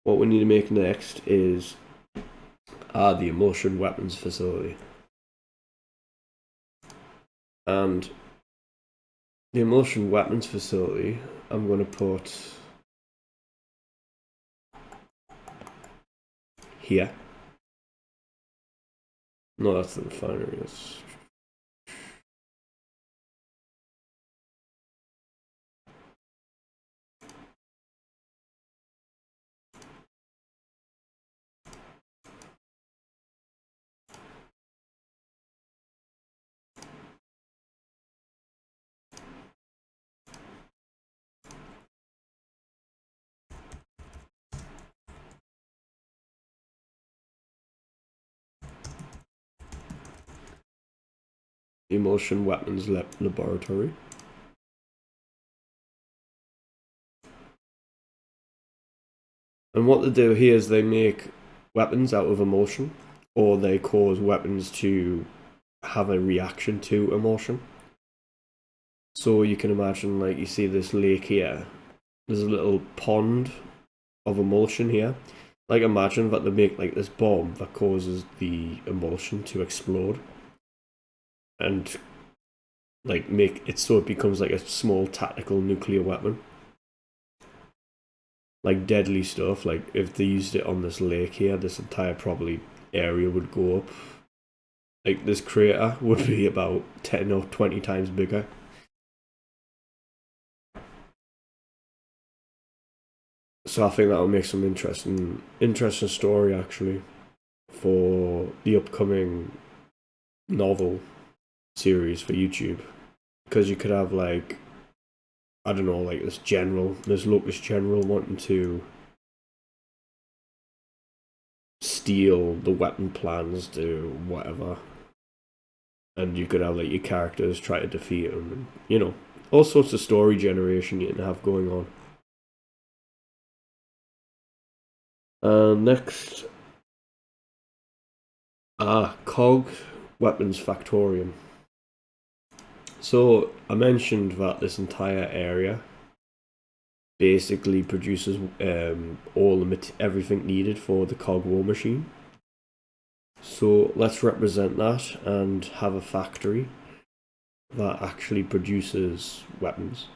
what we need to make next is the emulsion weapons facility. And the emulsion weapons facility, I'm going to put here. No, that's the refinery. Emulsion weapons laboratory. And what they do here is they make weapons out of emulsion, or they cause weapons to have a reaction to emulsion. So you can imagine, like, you see this lake here, there's a little pond of emulsion here. Like, imagine that they make like this bomb that causes the emulsion to explode and like make it so it becomes like a small tactical nuclear weapon. Like deadly stuff. Like if they used it on this lake here, this entire probably area would go up. Like this crater would be about 10 or 20 times bigger. So I think that'll make some interesting story actually for the upcoming novel series for YouTube, because you could have like, I don't know, like this locust general wanting to steal the weapon plans to whatever, and you could have like your characters try to defeat him, and you know, all sorts of story generation you can have going on. Next, Cog Weapons Factorium. So I mentioned that this entire area basically produces everything needed for the cog war machine. So let's represent that and have a factory that actually produces weapons.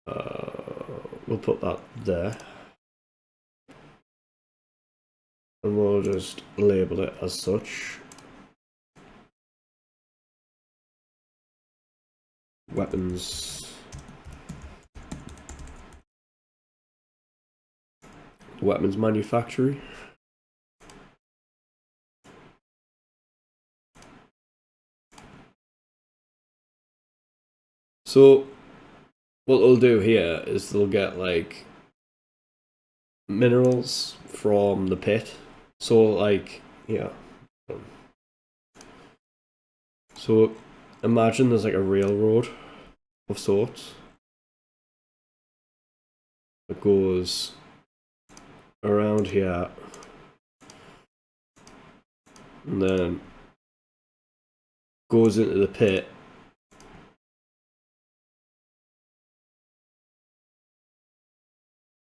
We'll put that there. And we'll just label it as such. Weapons manufacturing. So what they'll do here is they'll get like minerals from the pit. So like, yeah. So imagine there's like a railroad of sorts that goes around here and then goes into the pit.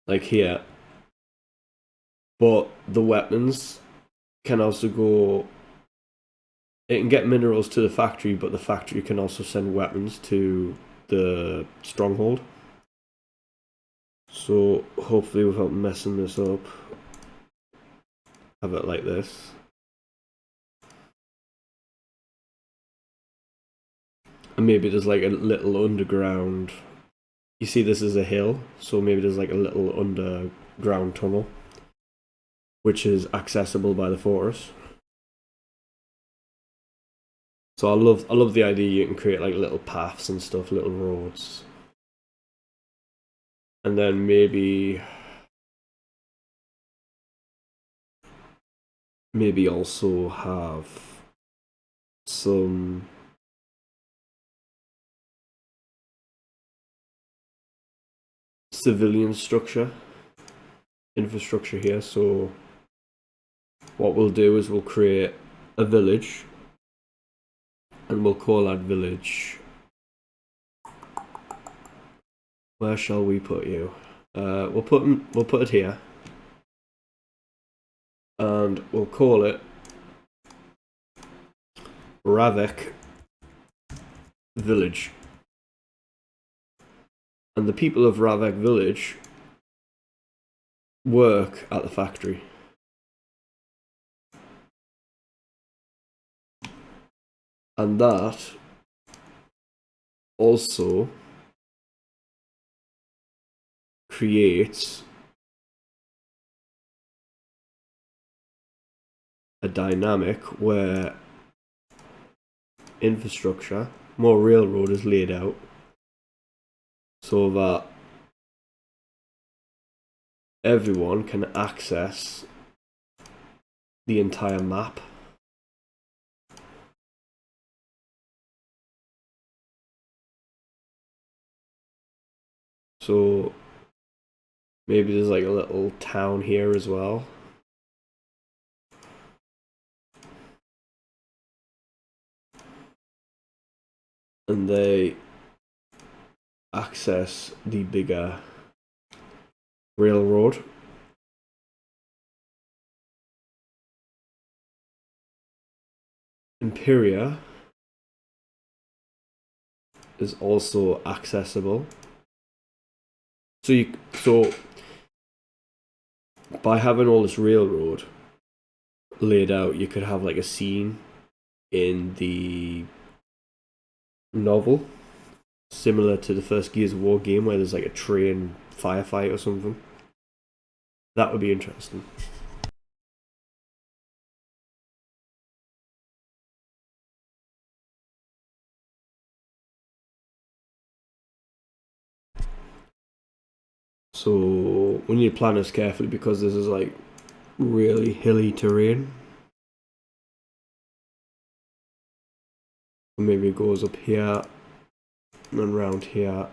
Like here. But the weapons can also go, it can get minerals to the factory, but the factory can also send weapons to the stronghold. So hopefully without messing this up, have it like this. And maybe there's like a little underground, you see this is a hill, so maybe there's like a little underground tunnel which is accessible by the forest. So I love the idea you can create like little paths and stuff, little roads. And then maybe also have some civilian infrastructure here. So what we'll do is we'll create a village and we'll call that village, where shall we put you? We'll put it here, and we'll call it Ravek Village. And the people of Ravek Village work at the factory. And that also creates a dynamic where infrastructure, more railroad is laid out so that everyone can access the entire map. So maybe there's like a little town here as well. And they access the bigger railroad. Empyrean is also accessible. So by having all this railroad laid out, you could have like a scene in the novel similar to the first Gears of War game where there's like a train firefight or something. That would be interesting. So we need to plan this carefully because this is like really hilly terrain. Maybe it goes up here and round here.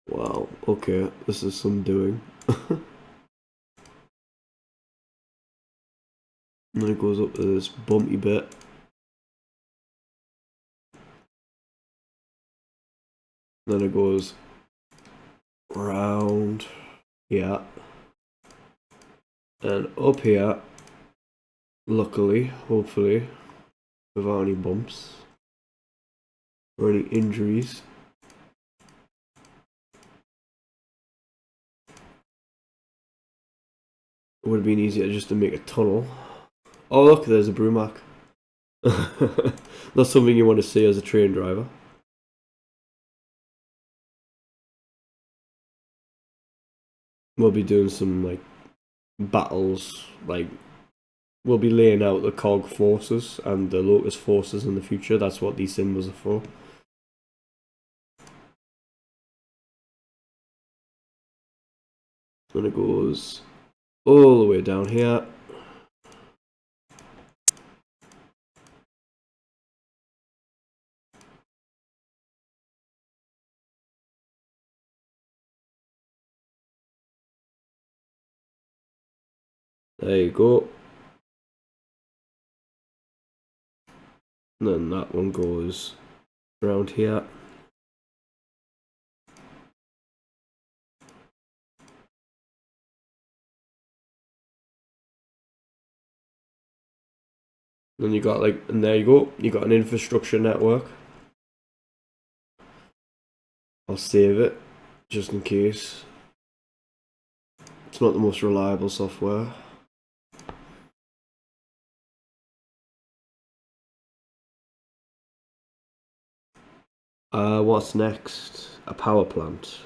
Wow, okay, this is some doing. And then it goes up to this bumpy bit. Then it goes around here. And up here, luckily, hopefully, without any bumps or any injuries. It would have been easier just to make a tunnel. Oh look, there's a Brumac. Not something you want to see as a train driver. We'll be doing some like battles, like we'll be laying out the cog forces and the locust forces in the future. That's what these symbols are for. And it goes all the way down here. There you go. And then that one goes around here. Then you got like, and there you go. You got an infrastructure network. I'll save it just in case. It's not the most reliable software. What's next? A power plant.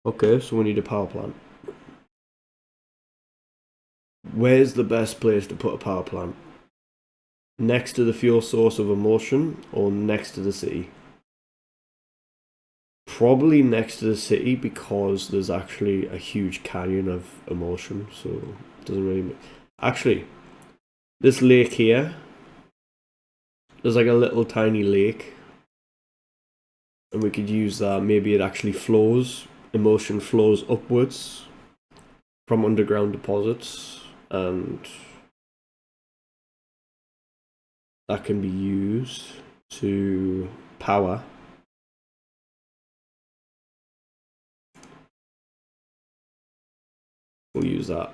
Okay, so we need a power plant. Where's the best place to put a power plant? Next to the fuel source of emotion or next to the city? Probably next to the city because there's actually a huge canyon of emotion, so it doesn't really. Actually, This lake here, there's like a little tiny lake, and we could use that. Maybe it actually flows, emulsion flows upwards from underground deposits, and that can be used to power we'll use that.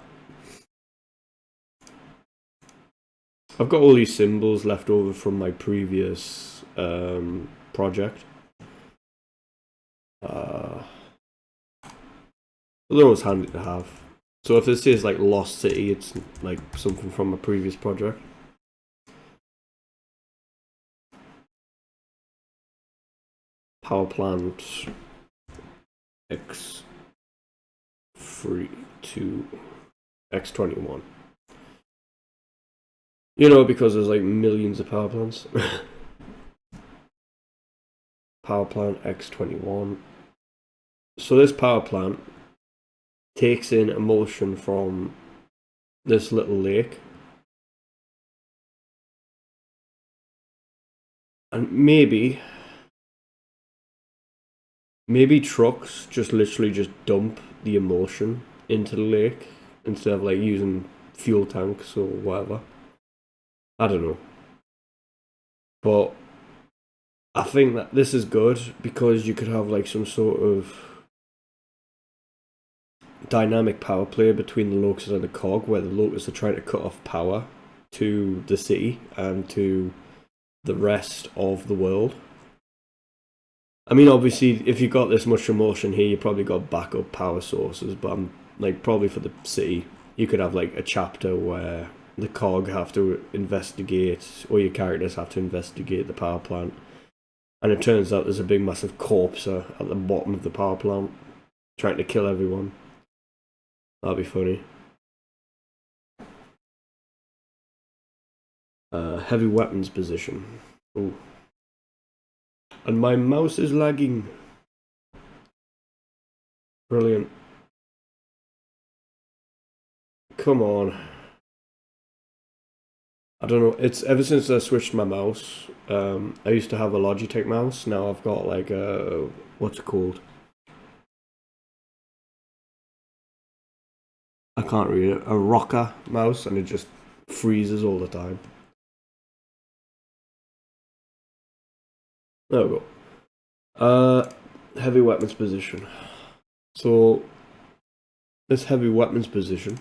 I've got all these symbols left over from my previous project. They're always handy to have. So if this is like Lost City, it's like something from a previous project. Power plant X3 X21. You know, because there's like millions of power plants. Power plant X21. So this power plant takes in emulsion from this little lake. And maybe trucks just literally just dump the emulsion into the lake instead of like using fuel tanks or whatever. I don't know. But I think that this is good because you could have like some sort of dynamic power play between the locusts and the cog, where the locusts are trying to cut off power to the city and to the rest of the world. I mean, obviously, if you've got this much emulsion here, you probably got backup power sources, but I'm like, probably for the city, you could have like a chapter where the cog have to investigate, or your characters have to investigate the power plant, and it turns out there's a big massive corpse at the bottom of the power plant trying to kill everyone. That'd be funny. Heavy weapons position. Ooh. And my mouse is lagging. Brilliant. Come on. I don't know, it's ever since I switched my mouse. I used to have a Logitech mouse, now I've got like a, what's it called? I can't read it. A rocker mouse, and it just freezes all the time. There we go. Heavy weapons position. So, this heavy weapons position,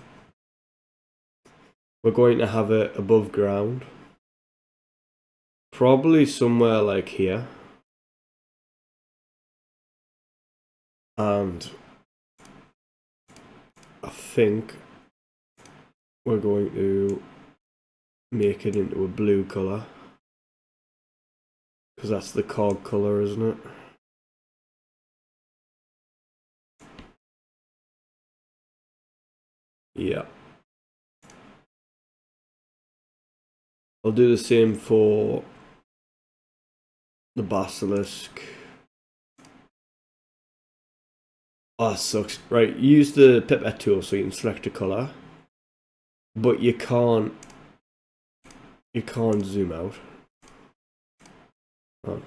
we're going to have it above ground. Probably somewhere like here. And I think we're going to make it into a blue colour. Because that's the cog colour, isn't it? Yeah. I'll do the same for the basilisk. Oh, that sucks. Right, use the Pt2 tool so you can select a colour. But you can't zoom out. Oh.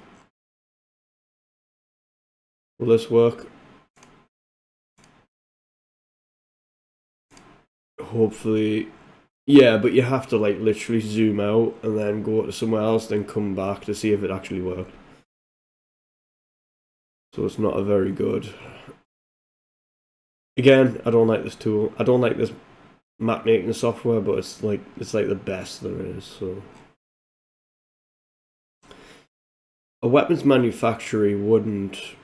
Will this work? Hopefully. Yeah, but you have to like literally zoom out and then go to somewhere else, then come back to see if it actually worked. So it's not a very good. Again, I don't like this tool. I don't like this map making software, but it's like the best there is. So a weapons manufactory wouldn't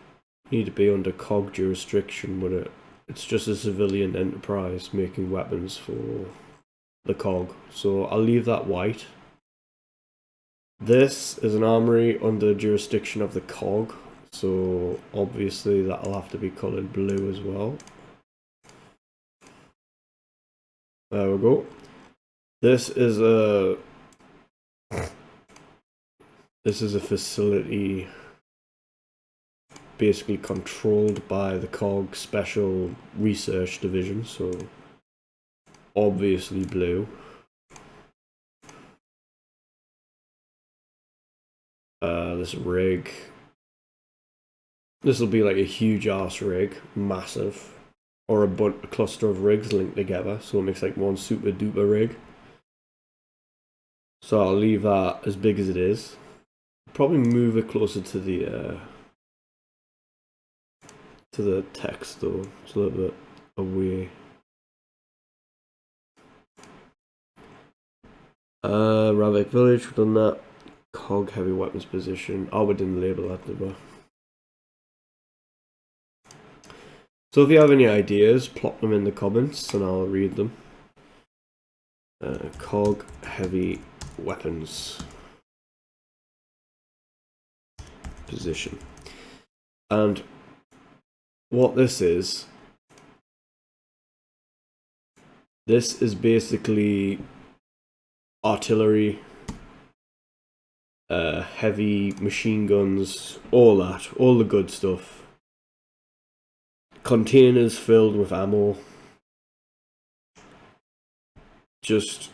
need to be under COG jurisdiction, would it? It's just a civilian enterprise making weapons for the COG. So I'll leave that white. This is an armory under jurisdiction of the COG, so obviously that'll have to be coloured blue as well. There we go. This is a facility basically controlled by the COG Special Research Division, so obviously blue. this rig. This will be like a huge ass rig, massive, or a cluster of rigs linked together, so it makes like one super duper rig. So I'll leave that as big as it is. Probably move it closer to the text though. It's a little bit away. Ravik Village, we've done that. Cog heavy weapons position. Oh, we didn't label that, did we? So if you have any ideas, plop them in the comments and I'll read them. Cog heavy weapons position. And what this is basically artillery, heavy machine guns, all the good stuff. Containers filled with ammo. Just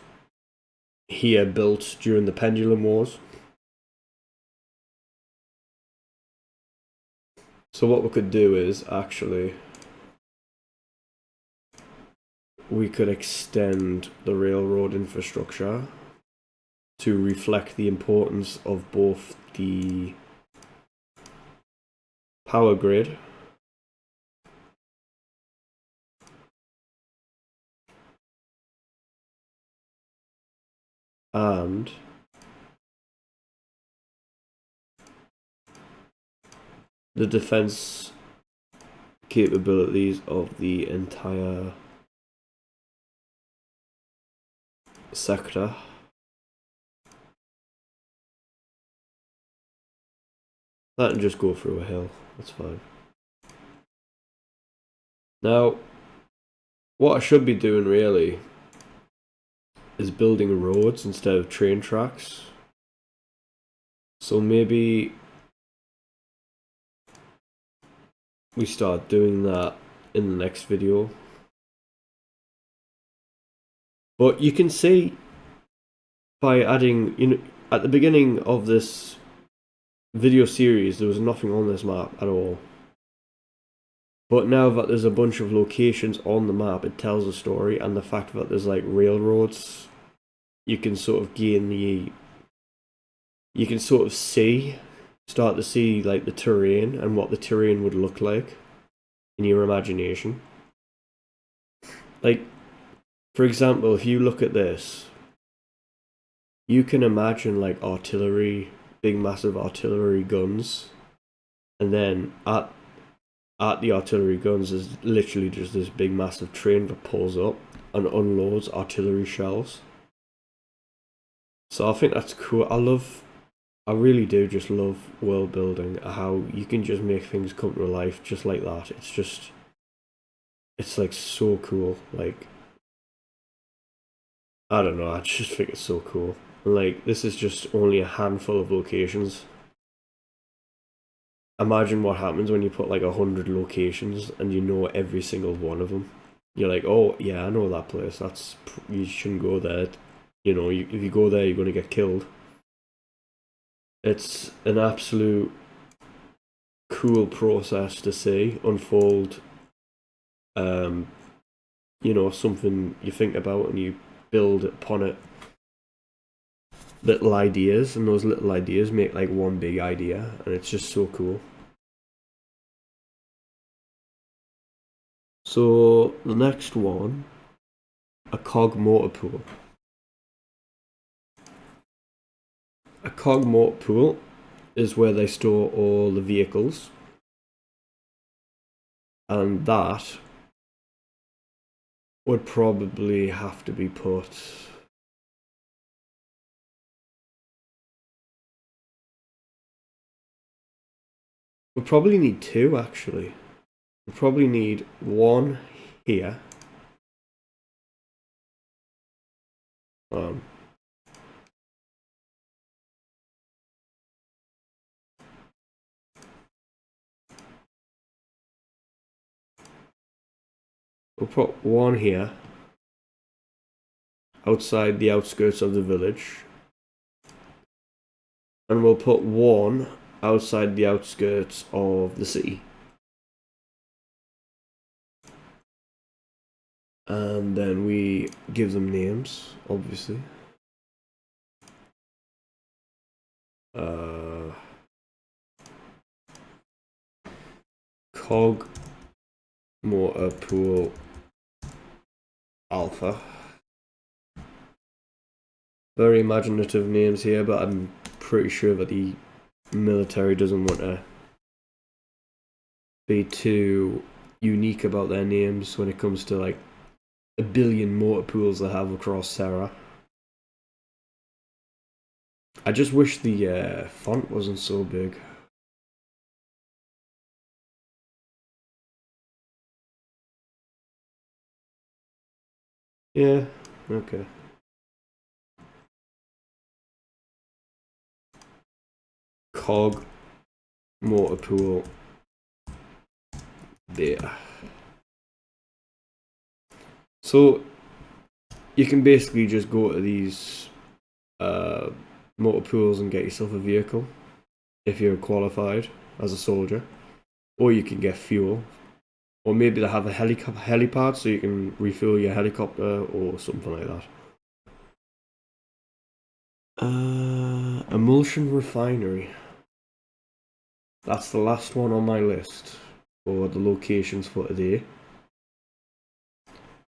here built during the Pendulum Wars. So what we could do is actually we could extend the railroad infrastructure to reflect the importance of both the power grid and the defense capabilities of the entire sector. Let him just go through a hill, that's fine. Now, what I should be doing really is building roads instead of train tracks. So maybe we start doing that in the next video. But you can see by adding, at the beginning of this video series, there was nothing on this map at all. But now that there's a bunch of locations on the map, it tells a story, and the fact that there's like railroads, you can sort of gain you can sort of start to see like the terrain and what the terrain would look like in your imagination. Like, for example, if you look at this, you can imagine like artillery, big massive artillery guns, and then at the artillery guns is literally just this big massive train that pulls up and unloads artillery shells. So I think that's cool. I really do just love world building, how you can just make things come to life just like that. It's like so cool. Like, I don't know, I just think it's so cool. Like, this is just only a handful of locations. Imagine what happens when you put like 100 locations and you know every single one of them. You're like, oh yeah, I know that place. You shouldn't go there. If you go there, you're going to get killed. It's an absolute cool process to see unfold. Something you think about and you build upon it. Little ideas, and those little ideas make like one big idea, and it's just so cool. So the next one, a cog motor pool. A cog motor pool is where they store all the vehicles, and that would probably have to be put we probably need two actually. We probably need one here. We'll put one here, outside the outskirts of the village. and we'll put one outside the outskirts of the city. And then we give them names, obviously. Cog Motor Pool Alpha. Very imaginative names here, but I'm pretty sure that the military doesn't want to be too unique about their names when it comes to like a billion motor pools they have across Terra. I just wish the font wasn't so big. Yeah, okay. Cog Motor Pool there. So you can basically just go to these motor pools and get yourself a vehicle if you're qualified as a soldier, or you can get fuel, or maybe they have a helipad so you can refuel your helicopter or something like that. Emulsion refinery. That's the last one on my list for the locations for today.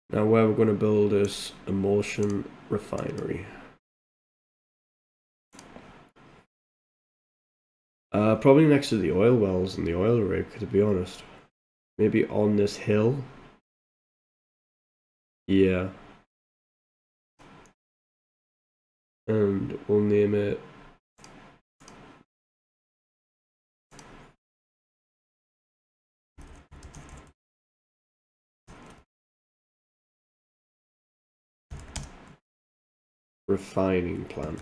Now where we're going to build this emulsion refinery. Probably next to the oil wells and the oil rig, to be honest. Maybe on this hill. Yeah. And we'll name it refining plant.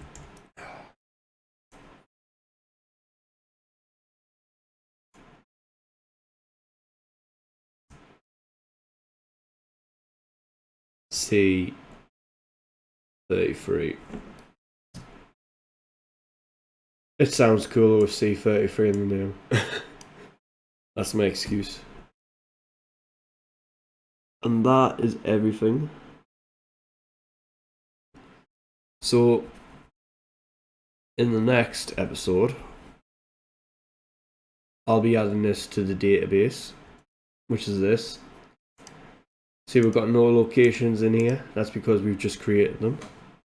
C33. It sounds cooler with C33 in the name. That's my excuse. And that is everything. So, in the next episode, I'll be adding this to the database, which is this. See, we've got no locations in here. That's because we've just created them.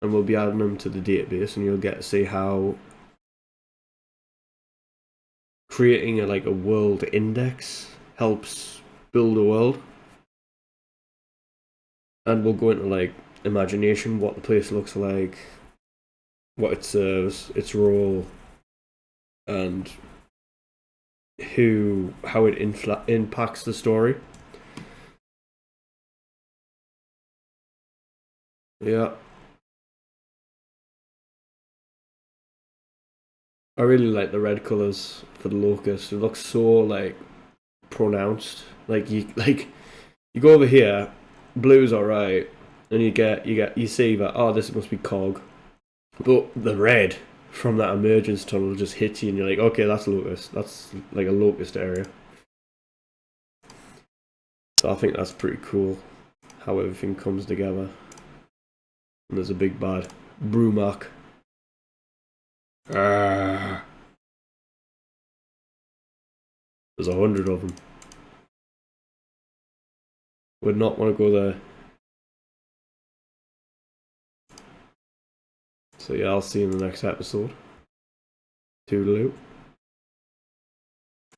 And we'll be adding them to the database, and you'll get to see how creating a world index helps build a world. And we'll go into like imagination, what the place looks like, what it serves, its role, and how it impacts the story. Yeah. I really like the red colours for the locust. It looks so like pronounced. Like you go over here, blue's alright, and you see that, oh, this must be cog. But the red from that emergence tunnel just hits you and you're like, okay, that's locust. That's like a locust area. So I think that's pretty cool how everything comes together. And there's a big bad Brumak. There's 100 of them. Would not want to go there. So yeah, I'll see you in the next episode. Toodaloo.